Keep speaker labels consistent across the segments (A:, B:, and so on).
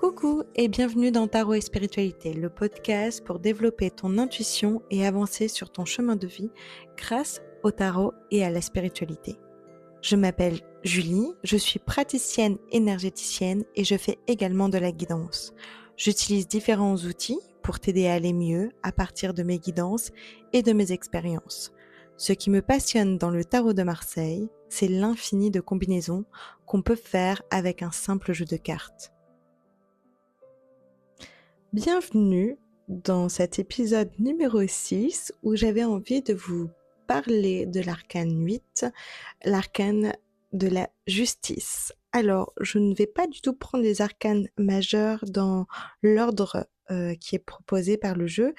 A: Coucou et bienvenue dans Tarot et Spiritualité, le podcast pour développer ton intuition et avancer sur ton chemin de vie grâce au tarot et à la spiritualité. Je m'appelle Julie, je suis praticienne énergéticienne et je fais également de la guidance. J'utilise différents outils pour t'aider à aller mieux à partir de mes guidances et de mes expériences. Ce qui me passionne dans le tarot de Marseille, c'est l'infini de combinaisons qu'on peut faire avec un simple jeu de cartes. Bienvenue dans cet épisode numéro 6 où j'avais envie de vous parler de l'arcane 8, l'arcane de la justice. Alors, je ne vais pas du tout prendre les arcanes majeurs dans l'ordre qui est proposé par le jeu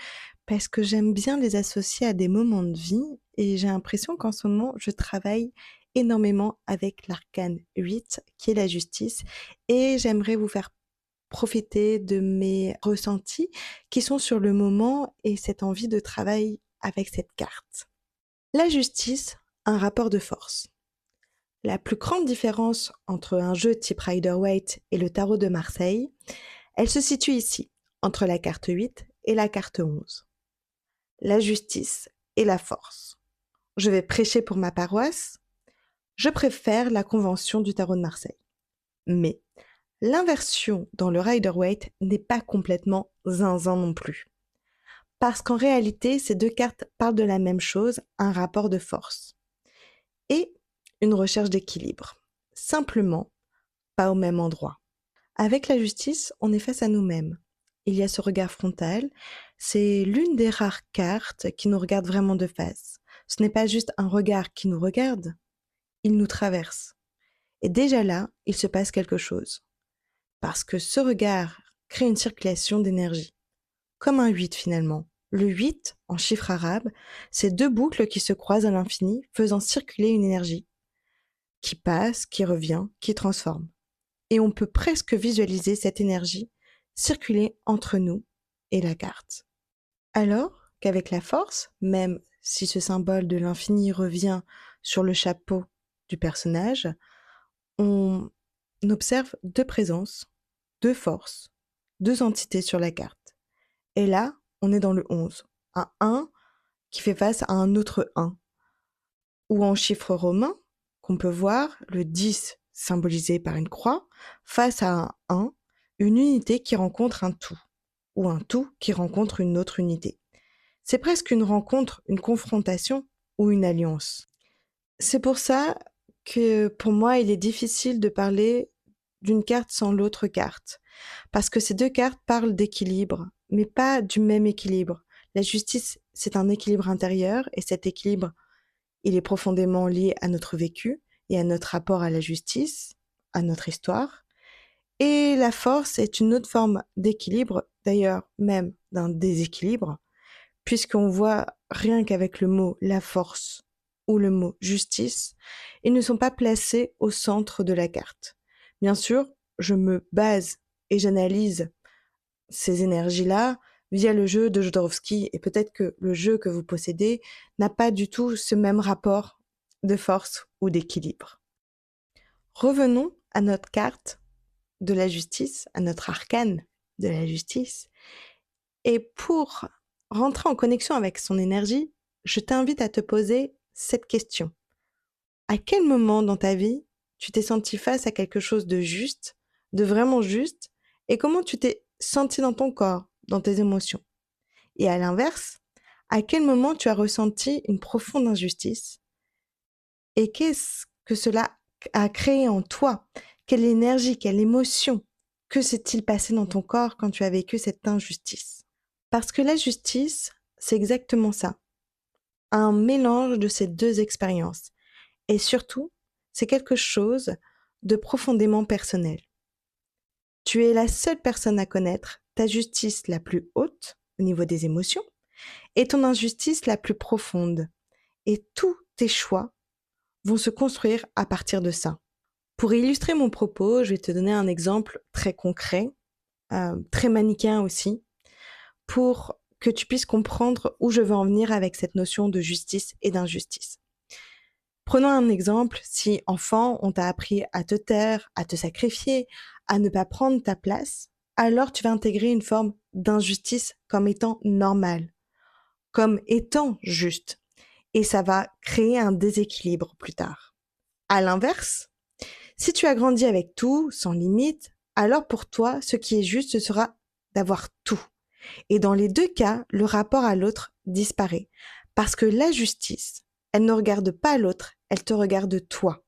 A: parce que j'aime bien les associer à des moments de vie et j'ai l'impression qu'en ce moment, je travaille énormément avec l'arcane 8 qui est la justice et j'aimerais vous faire profiter de mes ressentis qui sont sur le moment et cette envie de travail avec cette carte. La justice, un rapport de force. La plus grande différence entre un jeu type Rider-Waite et le tarot de Marseille, elle se situe ici, entre la carte 8 et la carte 11. La justice et la force. Je vais prêcher pour ma paroisse. Je préfère la convention du tarot de Marseille. Mais l'inversion dans le Rider-Waite n'est pas complètement zinzin non plus. Parce qu'en réalité, ces deux cartes parlent de la même chose, un rapport de force. Et une recherche d'équilibre. Simplement, pas au même endroit. Avec la justice, on est face à nous-mêmes. Il y a ce regard frontal. C'est l'une des rares cartes qui nous regarde vraiment de face. Ce n'est pas juste un regard qui nous regarde, il nous traverse. Et déjà là, il se passe quelque chose. Parce que ce regard crée une circulation d'énergie. Comme un 8 finalement. Le 8, en chiffre arabe, c'est deux boucles qui se croisent à l'infini, faisant circuler une énergie, qui passe, qui revient, qui transforme. Et on peut presque visualiser cette énergie circuler entre nous et la carte. Alors qu'avec la force, même si ce symbole de l'infini revient sur le chapeau du personnage, on observe deux présences, deux forces, deux entités sur la carte. Et là, on est dans le 11, un 1 qui fait face à un autre 1. Ou en chiffre romain, qu'on peut voir, le 10 symbolisé par une croix, face à un 1, une unité qui rencontre un tout, ou un tout qui rencontre une autre unité. C'est presque une rencontre, une confrontation ou une alliance. C'est pour ça que pour moi, il est difficile de parler d'une carte sans l'autre carte. Parce que ces deux cartes parlent d'équilibre, mais pas du même équilibre. La justice, c'est un équilibre intérieur, et cet équilibre, il est profondément lié à notre vécu et à notre rapport à la justice, à notre histoire. Et la force est une autre forme d'équilibre, d'ailleurs même d'un déséquilibre, puisqu'on voit rien qu'avec le mot la force ou le mot justice, ils ne sont pas placés au centre de la carte. Bien sûr, je me base et j'analyse ces énergies-là via le jeu de Jodorowsky, et peut-être que le jeu que vous possédez n'a pas du tout ce même rapport de force ou d'équilibre. Revenons à notre carte de la justice, à notre arcane de la justice, et pour rentrer en connexion avec son énergie, je t'invite à te poser cette question. À quel moment dans ta vie tu t'es senti face à quelque chose de juste, de vraiment juste, et comment tu t'es senti dans ton corps, dans tes émotions? Et à l'inverse, à quel moment tu as ressenti une profonde injustice? Et qu'est-ce que cela a créé en toi? Quelle énergie, quelle émotion? Que s'est-il passé dans ton corps quand tu as vécu cette injustice? Parce que la justice, c'est exactement ça. Un mélange de ces deux expériences. Et surtout, c'est quelque chose de profondément personnel. Tu es la seule personne à connaître ta justice la plus haute au niveau des émotions et ton injustice la plus profonde. Et tous tes choix vont se construire à partir de ça. Pour illustrer mon propos, je vais te donner un exemple très concret, très manichéen aussi, pour que tu puisses comprendre où je veux en venir avec cette notion de justice et d'injustice. Prenons un exemple, si enfant, on t'a appris à te taire, à te sacrifier, à ne pas prendre ta place, alors tu vas intégrer une forme d'injustice comme étant normale, comme étant juste. Et ça va créer un déséquilibre plus tard. À l'inverse, si tu as grandi avec tout, sans limite, alors pour toi, ce qui est juste, ce sera d'avoir tout. Et dans les deux cas, le rapport à l'autre disparaît. Parce que la justice, elle ne regarde pas l'autre, elle te regarde toi.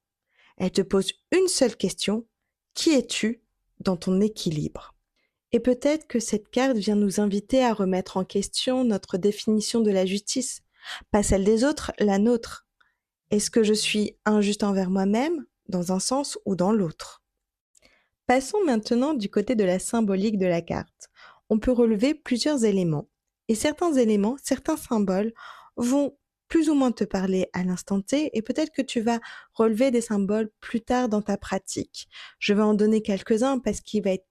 A: Elle te pose une seule question, qui es-tu dans ton équilibre? Et peut-être que cette carte vient nous inviter à remettre en question notre définition de la justice. Pas celle des autres, la nôtre. Est-ce que je suis injuste envers moi-même, dans un sens ou dans l'autre? Passons maintenant du côté de la symbolique de la carte. On peut relever plusieurs éléments. Et certains éléments, certains symboles vont plus ou moins te parler à l'instant T et peut-être que tu vas relever des symboles plus tard dans ta pratique. Je vais en donner quelques-uns parce qu'il va être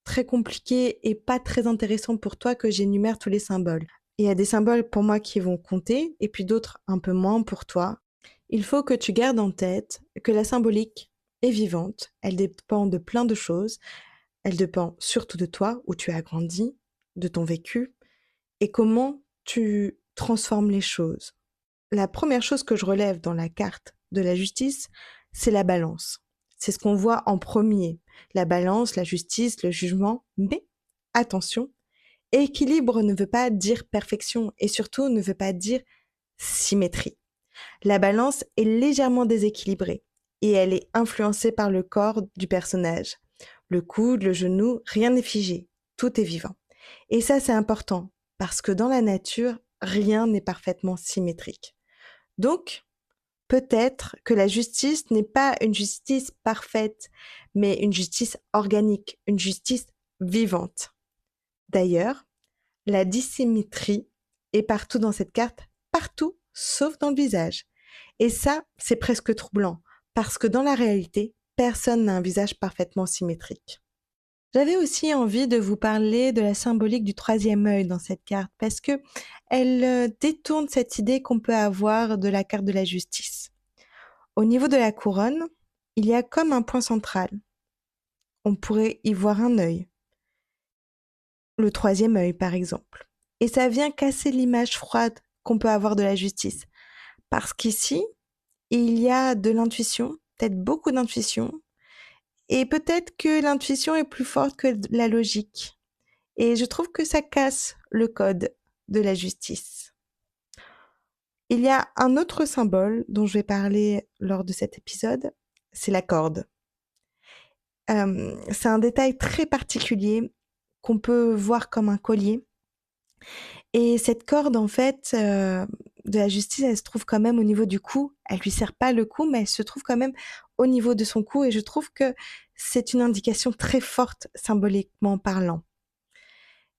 A: très compliqué et pas très intéressant pour toi que j'énumère tous les symboles. Il y a des symboles pour moi qui vont compter et puis d'autres un peu moins pour toi. Il faut que tu gardes en tête que la symbolique est vivante, elle dépend de plein de choses, elle dépend surtout de toi, où tu as grandi, de ton vécu, et comment tu transformes les choses. La première chose que je relève dans la carte de la justice, c'est la balance. C'est ce qu'on voit en premier. La balance, la justice, le jugement, mais attention, équilibre ne veut pas dire perfection et surtout ne veut pas dire symétrie. La balance est légèrement déséquilibrée et elle est influencée par le corps du personnage. Le coude, le genou, rien n'est figé, tout est vivant. Et ça, c'est important parce que dans la nature, rien n'est parfaitement symétrique. Donc, peut-être que la justice n'est pas une justice parfaite, mais une justice organique, une justice vivante. D'ailleurs, la dissymétrie est partout dans cette carte, partout, sauf dans le visage. Et ça, c'est presque troublant, parce que dans la réalité, personne n'a un visage parfaitement symétrique. J'avais aussi envie de vous parler de la symbolique du troisième œil dans cette carte, parce que elle détourne cette idée qu'on peut avoir de la carte de la justice. Au niveau de la couronne, il y a comme un point central. On pourrait y voir un œil, le troisième œil par exemple. Et ça vient casser l'image froide qu'on peut avoir de la justice. Parce qu'ici, il y a de l'intuition, peut-être beaucoup d'intuition, et peut-être que l'intuition est plus forte que la logique. Et je trouve que ça casse le code de la justice. Il y a un autre symbole dont je vais parler lors de cet épisode, c'est la corde. C'est un détail très particulier qu'on peut voir comme un collier. Et cette corde, en fait, de la justice, elle se trouve quand même au niveau du cou. Elle lui serre pas le cou, mais elle se trouve quand même au niveau de son cou. Et je trouve que c'est une indication très forte, symboliquement parlant.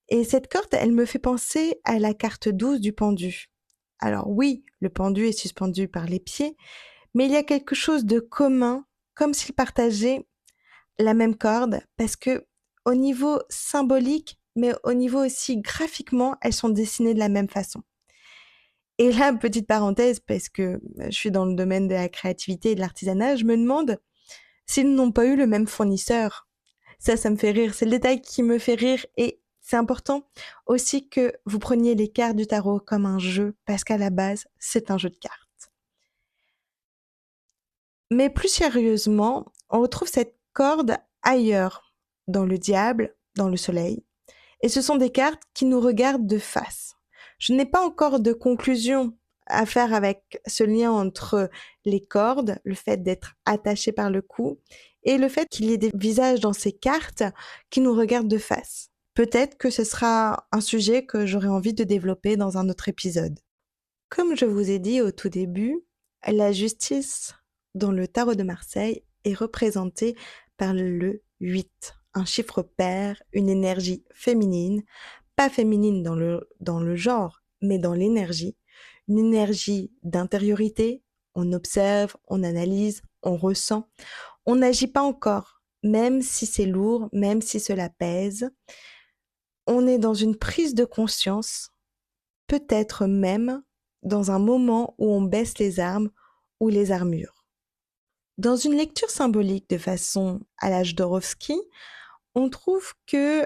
A: Et cette corde, elle me fait penser à la carte 12 du pendu. Alors oui, le pendu est suspendu par les pieds, mais il y a quelque chose de commun, comme s'il partageait la même corde, parce que au niveau symbolique, mais au niveau aussi graphiquement, elles sont dessinées de la même façon. Et là, petite parenthèse, parce que je suis dans le domaine de la créativité et de l'artisanat, je me demande s'ils n'ont pas eu le même fournisseur. Ça me fait rire. C'est le détail qui me fait rire et c'est important aussi que vous preniez les cartes du tarot comme un jeu, parce qu'à la base, c'est un jeu de cartes. Mais plus sérieusement, on retrouve cette corde ailleurs, dans le diable, dans le soleil. Et ce sont des cartes qui nous regardent de face. Je n'ai pas encore de conclusion à faire avec ce lien entre les cordes, le fait d'être attaché par le cou, et le fait qu'il y ait des visages dans ces cartes qui nous regardent de face. Peut-être que ce sera un sujet que j'aurai envie de développer dans un autre épisode. Comme je vous ai dit au tout début, la justice dans le tarot de Marseille est représentée par le 8, un chiffre pair, une énergie féminine, pas féminine dans le genre, mais dans l'énergie, une énergie d'intériorité, on observe, on analyse, on ressent, on n'agit pas encore, même si c'est lourd, même si cela pèse, on est dans une prise de conscience, peut-être même dans un moment où on baisse les armes ou les armures. Dans une lecture symbolique de façon à la Jodorowsky, on trouve que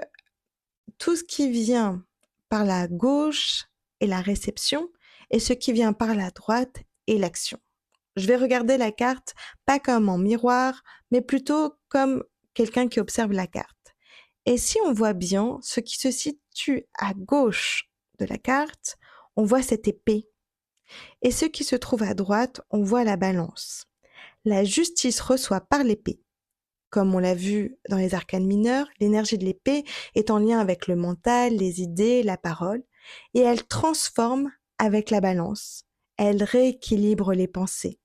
A: tout ce qui vient par la gauche est la réception et ce qui vient par la droite est l'action. Je vais regarder la carte pas comme en miroir, mais plutôt comme quelqu'un qui observe la carte. Et si on voit bien ce qui se situe à gauche de la carte, on voit cette épée. Et ce qui se trouve à droite, on voit la balance. La justice reçoit par l'épée. Comme on l'a vu dans les arcanes mineures, l'énergie de l'épée est en lien avec le mental, les idées, la parole, et elle transforme avec la balance. Elle rééquilibre les pensées.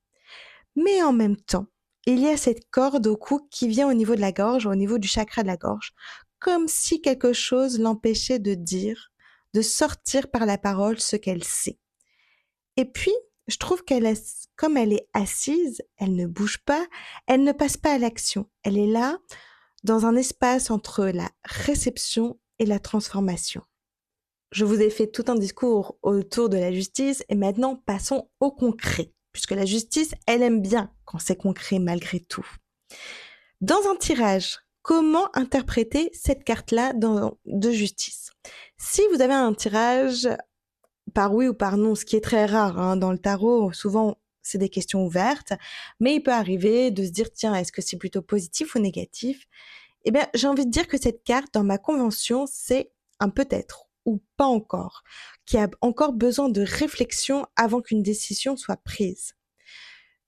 A: Mais en même temps, il y a cette corde au cou qui vient au niveau de la gorge, au niveau du chakra de la gorge, comme si quelque chose l'empêchait de dire, de sortir par la parole ce qu'elle sait. Et puis, je trouve comme elle est assise, elle ne bouge pas, elle ne passe pas à l'action. Elle est là, dans un espace entre la réception et la transformation. Je vous ai fait tout un discours autour de la justice et maintenant passons au concret, puisque la justice, elle aime bien quand c'est concret malgré tout. Dans un tirage, comment interpréter cette carte-là de justice? Si vous avez un tirage par oui ou par non, ce qui est très rare dans le tarot, souvent c'est des questions ouvertes, mais il peut arriver de se dire tiens, est-ce que c'est plutôt positif ou négatif? Eh bien, j'ai envie de dire que cette carte, dans ma convention, c'est un peut-être ou pas encore, qui a encore besoin de réflexion avant qu'une décision soit prise.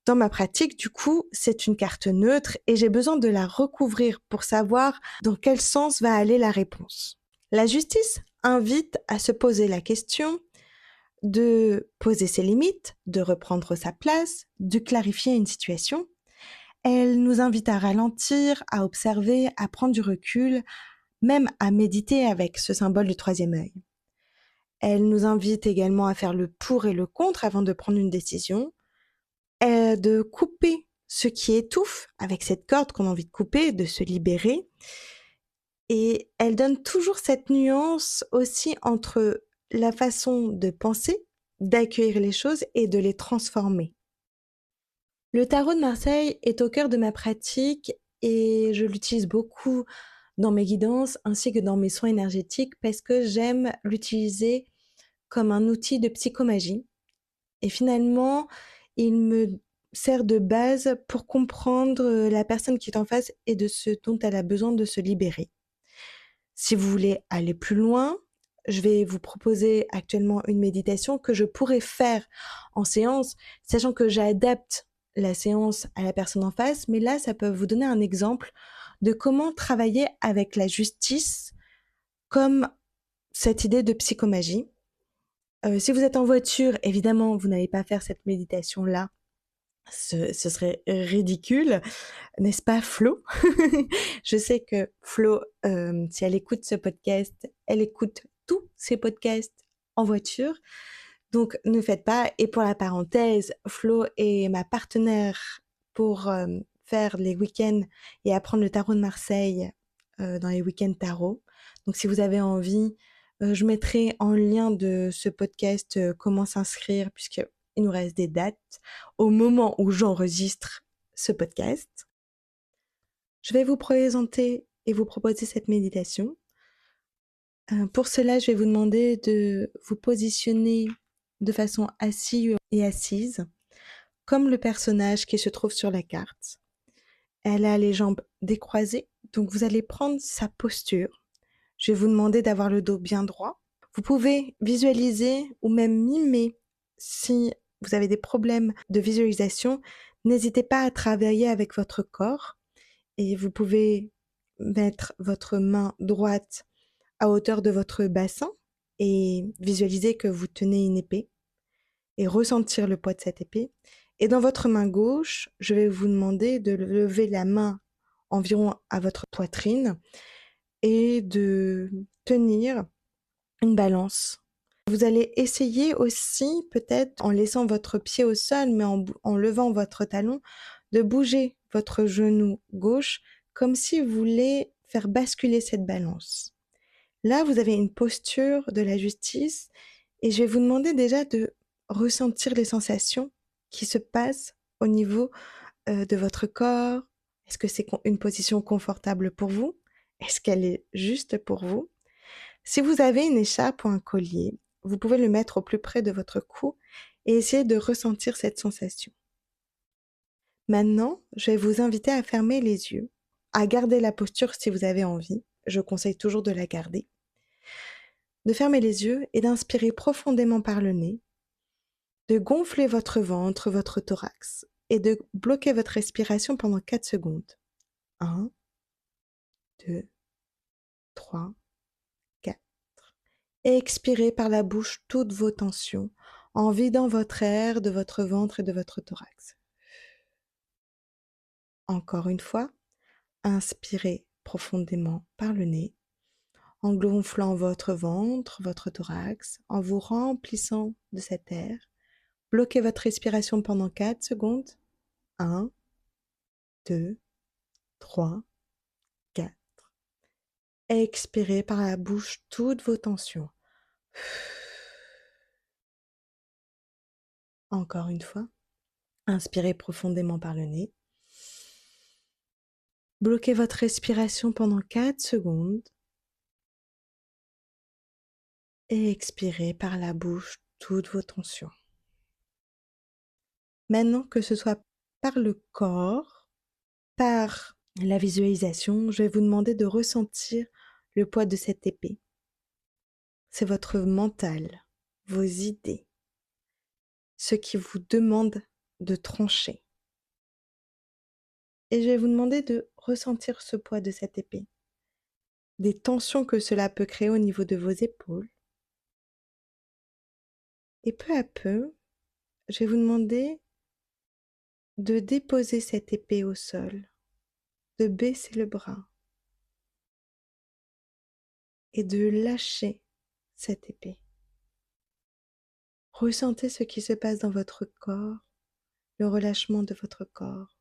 A: Dans ma pratique, du coup, c'est une carte neutre et j'ai besoin de la recouvrir pour savoir dans quel sens va aller la réponse. La justice invite à se poser la question de poser ses limites, de reprendre sa place, de clarifier une situation. Elle nous invite à ralentir, à observer, à prendre du recul, même à méditer avec ce symbole du troisième œil. Elle nous invite également à faire le pour et le contre avant de prendre une décision, de couper ce qui étouffe avec cette corde qu'on a envie de couper, de se libérer. Et elle donne toujours cette nuance aussi entre la façon de penser, d'accueillir les choses et de les transformer. Le tarot de Marseille est au cœur de ma pratique et je l'utilise beaucoup dans mes guidances ainsi que dans mes soins énergétiques parce que j'aime l'utiliser comme un outil de psychomagie. Et finalement, il me sert de base pour comprendre la personne qui est en face et de ce dont elle a besoin de se libérer. Si vous voulez aller plus loin, je vais vous proposer actuellement une méditation que je pourrais faire en séance, sachant que j'adapte la séance à la personne en face, mais là, ça peut vous donner un exemple de comment travailler avec la justice comme cette idée de psychomagie. Si vous êtes en voiture, évidemment, vous n'allez pas faire cette méditation-là. Ce serait ridicule, n'est-ce pas Flo? Je sais que Flo, si elle écoute ce podcast, elle écoute tous ces podcasts en voiture. Donc ne faites pas. Et pour la parenthèse, Flo est ma partenaire pour faire les week-ends et apprendre le tarot de Marseille dans les week-ends tarot. Donc si vous avez envie, je mettrai en lien de ce podcast comment s'inscrire puisque il nous reste des dates au moment où j'enregistre ce podcast. Je vais vous présenter et vous proposer cette méditation. Pour cela, je vais vous demander de vous positionner de façon assise et assise, comme le personnage qui se trouve sur la carte. Elle a les jambes décroisées, donc vous allez prendre sa posture. Je vais vous demander d'avoir le dos bien droit. Vous pouvez visualiser ou même mimer si vous avez des problèmes de visualisation. N'hésitez pas à travailler avec votre corps et vous pouvez mettre votre main droite à hauteur de votre bassin et visualiser que vous tenez une épée et ressentir le poids de cette épée. Et dans votre main gauche, je vais vous demander de lever la main environ à votre poitrine et de tenir une balance. Vous allez essayer aussi, peut-être en laissant votre pied au sol, mais en levant votre talon, de bouger votre genou gauche comme si vous voulez faire basculer cette balance. Là, vous avez une posture de la justice et je vais vous demander déjà de ressentir les sensations qui se passent au niveau de votre corps. Est-ce que c'est une position confortable pour vous? Est-ce qu'elle est juste pour vous? Si vous avez une écharpe ou un collier, vous pouvez le mettre au plus près de votre cou et essayer de ressentir cette sensation. Maintenant, je vais vous inviter à fermer les yeux, à garder la posture si vous avez envie. Je conseille toujours de la garder. De fermer les yeux et d'inspirer profondément par le nez, de gonfler votre ventre, votre thorax et de bloquer votre respiration pendant 4 secondes. 1, 2, 3, 4. Et expirez par la bouche toutes vos tensions en vidant votre air de votre ventre et de votre thorax. Encore une fois, inspirez profondément par le nez, en gonflant votre ventre, votre thorax, en vous remplissant de cet air. Bloquez votre respiration pendant 4 secondes. 1, 2, 3, 4. Expirez par la bouche toutes vos tensions. Encore une fois, inspirez profondément par le nez. Bloquez votre respiration pendant 4 secondes. Et expirez par la bouche toutes vos tensions. Maintenant, que ce soit par le corps, par la visualisation, je vais vous demander de ressentir le poids de cette épée. C'est votre mental, vos idées, ce qui vous demande de trancher. Et je vais vous demander de ressentir ce poids de cette épée, des tensions que cela peut créer au niveau de vos épaules. Et peu à peu, je vais vous demander de déposer cette épée au sol, de baisser le bras et de lâcher cette épée. Ressentez ce qui se passe dans votre corps, le relâchement de votre corps.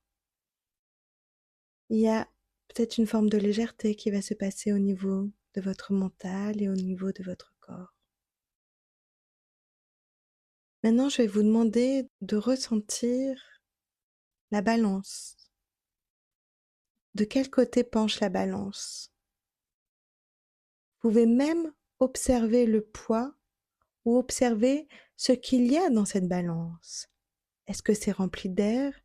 A: Il y a peut-être une forme de légèreté qui va se passer au niveau de votre mental et au niveau de votre corps. Maintenant, je vais vous demander de ressentir la balance. De quel côté penche la balance? Vous pouvez même observer le poids ou observer ce qu'il y a dans cette balance. Est-ce que c'est rempli d'air?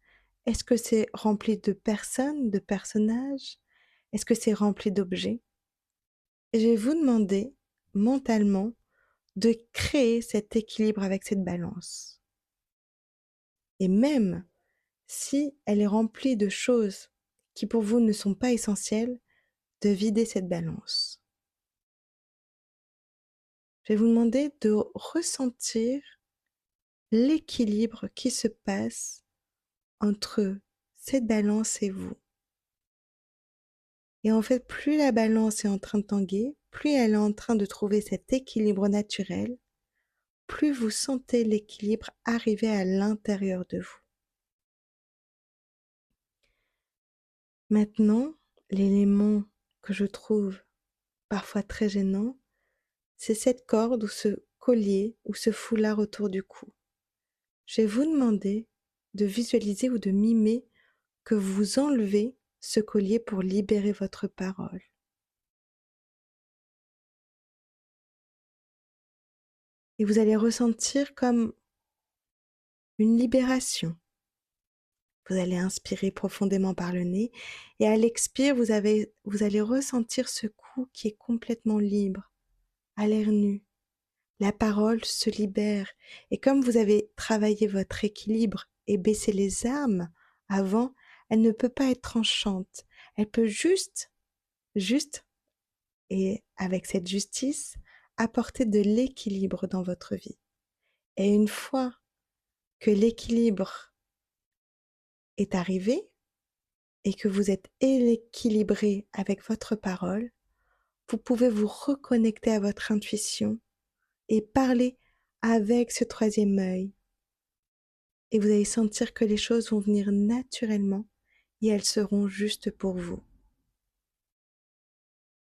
A: Est-ce que c'est rempli de personnes, de personnages? Est-ce que c'est rempli d'objets? Et je vais vous demander mentalement de créer cet équilibre avec cette balance. Et même si elle est remplie de choses qui pour vous ne sont pas essentielles, de vider cette balance. Je vais vous demander de ressentir l'équilibre qui se passe entre cette balance et vous. Et en fait, plus la balance est en train de tanguer, plus elle est en train de trouver cet équilibre naturel, plus vous sentez l'équilibre arriver à l'intérieur de vous. Maintenant, l'élément que je trouve parfois très gênant, c'est cette corde ou ce collier ou ce foulard autour du cou. Je vais vous demander de visualiser ou de mimer que vous enlevez ce collier pour libérer votre parole. Et vous allez ressentir comme une libération. Vous allez inspirer profondément par le nez et à l'expire, vous allez ressentir ce cou qui est complètement libre, à l'air nu. La parole se libère et comme vous avez travaillé votre équilibre et baissé les armes avant, elle ne peut pas être tranchante. Elle peut juste, et avec cette justice, apporter de l'équilibre dans votre vie. Et une fois que l'équilibre est arrivé et que vous êtes équilibré avec votre parole, vous pouvez vous reconnecter à votre intuition et parler avec ce troisième œil. Et vous allez sentir que les choses vont venir naturellement et elles seront justes pour vous.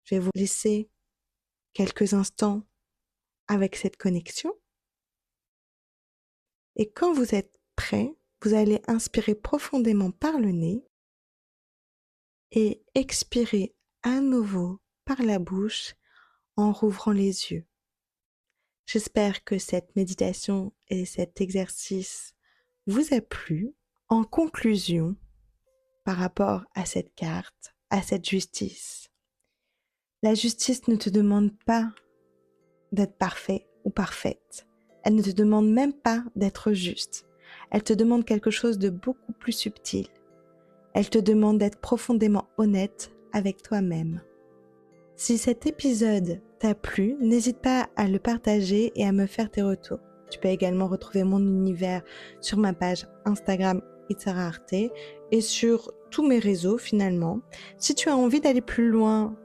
A: Je vais vous laisser quelques instants avec cette connexion. Et quand vous êtes prêt, vous allez inspirer profondément par le nez et expirer à nouveau par la bouche en rouvrant les yeux. J'espère que cette méditation et cet exercice vous a plu. En conclusion, par rapport à cette carte, à cette justice, la justice ne te demande pas d'être parfait ou parfaite. Elle ne te demande même pas d'être juste. Elle te demande quelque chose de beaucoup plus subtil. Elle te demande d'être profondément honnête avec toi-même. Si cet épisode t'a plu, n'hésite pas à le partager et à me faire tes retours. Tu peux également retrouver mon univers sur ma page Instagram Itzara Arte et sur tous mes réseaux finalement. Si tu as envie d'aller plus loin,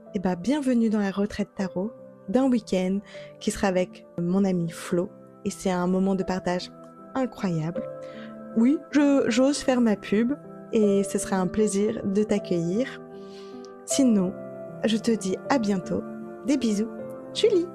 A: bienvenue dans la retraite tarot d'un week-end qui sera avec mon ami Flo et c'est un moment de partage incroyable. Oui, j'ose faire ma pub et ce sera un plaisir de t'accueillir. Sinon, je te dis à bientôt. Des bisous. Julie.